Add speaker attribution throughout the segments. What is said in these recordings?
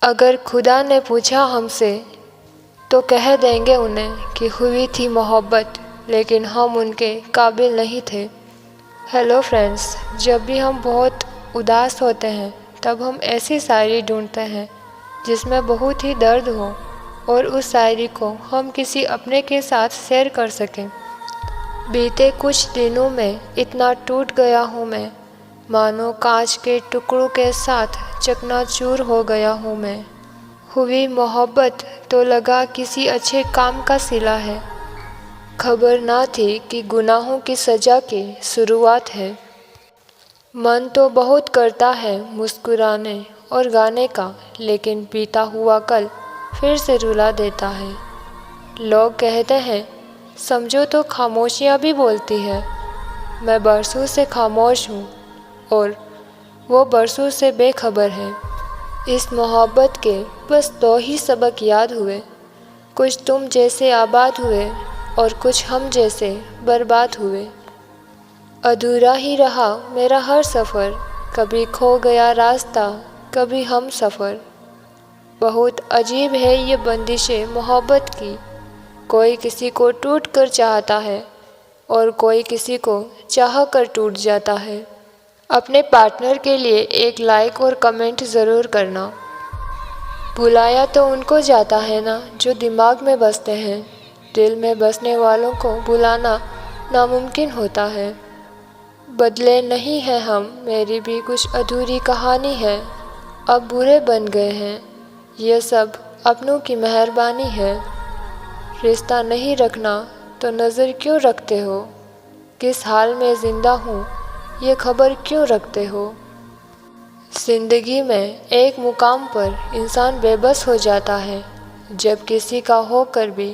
Speaker 1: अगर खुदा ने पूछा हमसे तो कह देंगे उन्हें कि हुई थी मोहब्बत, लेकिन हम उनके काबिल नहीं थे। हेलो फ्रेंड्स, जब भी हम बहुत उदास होते हैं तब हम ऐसी शायरी ढूंढते हैं जिसमें बहुत ही दर्द हो और उस शायरी को हम किसी अपने के साथ शेयर कर सकें। बीते कुछ दिनों में इतना टूट गया हूँ मैं, मानो कांच के टुकड़ों के साथ चकनाचूर हो गया हूँ मैं। हुई मोहब्बत तो लगा किसी अच्छे काम का सिला है, खबर ना थी कि गुनाहों की सज़ा की शुरुआत है। मन तो बहुत करता है मुस्कुराने और गाने का, लेकिन बीता हुआ कल फिर से रुला देता है। लोग कहते हैं समझो तो खामोशियाँ भी बोलती है। मैं बरसों से खामोश हूँ और वो बरसों से बेखबर है। इस मोहब्बत के बस 2 ही सबक याद हुए, कुछ तुम जैसे आबाद हुए और कुछ हम जैसे बर्बाद हुए। अधूरा ही रहा मेरा हर सफ़र, कभी खो गया रास्ता, कभी हम सफ़र। बहुत अजीब है ये बंदिशें मोहब्बत की, कोई किसी को टूट कर चाहता है और कोई किसी को चाह कर टूट जाता है। अपने पार्टनर के लिए एक लाइक और कमेंट ज़रूर करना। भुलाया तो उनको जाता है ना जो दिमाग में बसते हैं, दिल में बसने वालों को भुलाना नामुमकिन होता है। बदले नहीं हैं हम, मेरी भी कुछ अधूरी कहानी है। अब बुरे बन गए हैं, ये सब अपनों की मेहरबानी है। रिश्ता नहीं रखना तो नज़र क्यों रखते हो, किस हाल में ज़िंदा हूँ ये खबर क्यों रखते हो। ज़िंदगी में एक मुकाम पर इंसान बेबस हो जाता है, जब किसी का होकर भी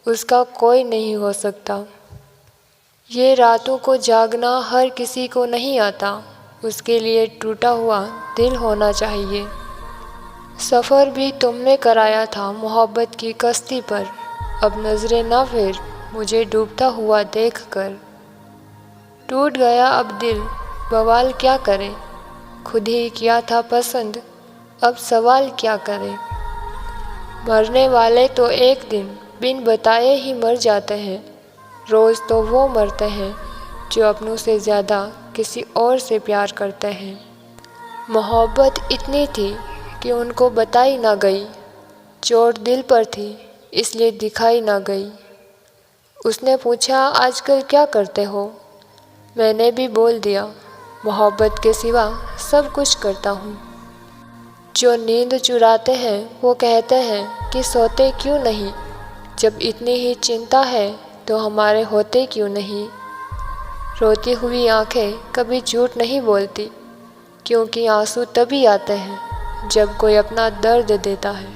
Speaker 1: उसका कोई नहीं हो सकता। ये रातों को जागना हर किसी को नहीं आता, उसके लिए टूटा हुआ दिल होना चाहिए। सफ़र भी तुमने कराया था मोहब्बत की कश्ती पर, अब नज़रें ना फेर मुझे डूबता हुआ देखकर। टूट गया अब दिल, बवाल क्या करे, खुद ही किया था पसंद, अब सवाल क्या करे। मरने वाले तो एक दिन बिन बताए ही मर जाते हैं, रोज़ तो वो मरते हैं जो अपनों से ज़्यादा किसी और से प्यार करते हैं। मोहब्बत इतनी थी कि उनको बताई ना गई, चोट दिल पर थी इसलिए दिखाई ना गई। उसने पूछा आजकल क्या करते हो, मैंने भी बोल दिया मोहब्बत के सिवा सब कुछ करता हूँ। जो नींद चुराते हैं वो कहते हैं कि सोते क्यों नहीं, जब इतनी ही चिंता है तो हमारे होते क्यों नहीं। रोती हुई आंखें कभी झूठ नहीं बोलती, क्योंकि आंसू तभी आते हैं जब कोई अपना दर्द देता है।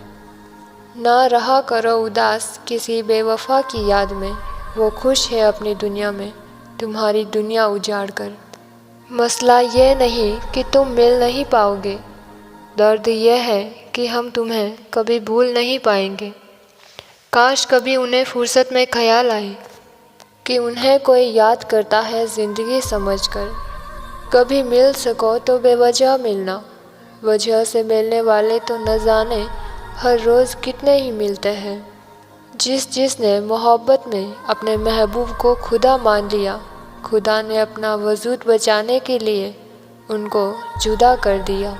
Speaker 1: ना रहा करो उदास किसी बेवफा की याद में, वो खुश है अपनी दुनिया में तुम्हारी दुनिया उजाड़ कर। मसला ये नहीं कि तुम मिल नहीं पाओगे, दर्द यह है कि हम तुम्हें कभी भूल नहीं पाएंगे। काश कभी उन्हें फुर्सत में ख्याल आए कि उन्हें कोई याद करता है ज़िंदगी समझकर। कभी मिल सको तो बेवजह मिलना, वजह से मिलने वाले तो न जाने हर रोज़ कितने ही मिलते हैं। जिसने मोहब्बत में अपने महबूब को खुदा मान लिया, खुदा ने अपना वजूद बचाने के लिए उनको जुदा कर दिया।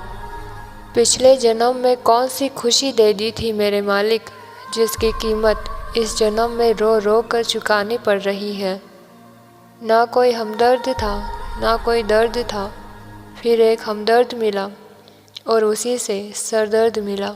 Speaker 1: पिछले जन्म में कौन सी खुशी दे दी थी मेरे मालिक, जिसकी कीमत इस जन्म में रो रो कर चुकानी पड़ रही है। ना कोई हमदर्द था ना कोई दर्द था, फिर एक हमदर्द मिला और उसी से सरदर्द मिला।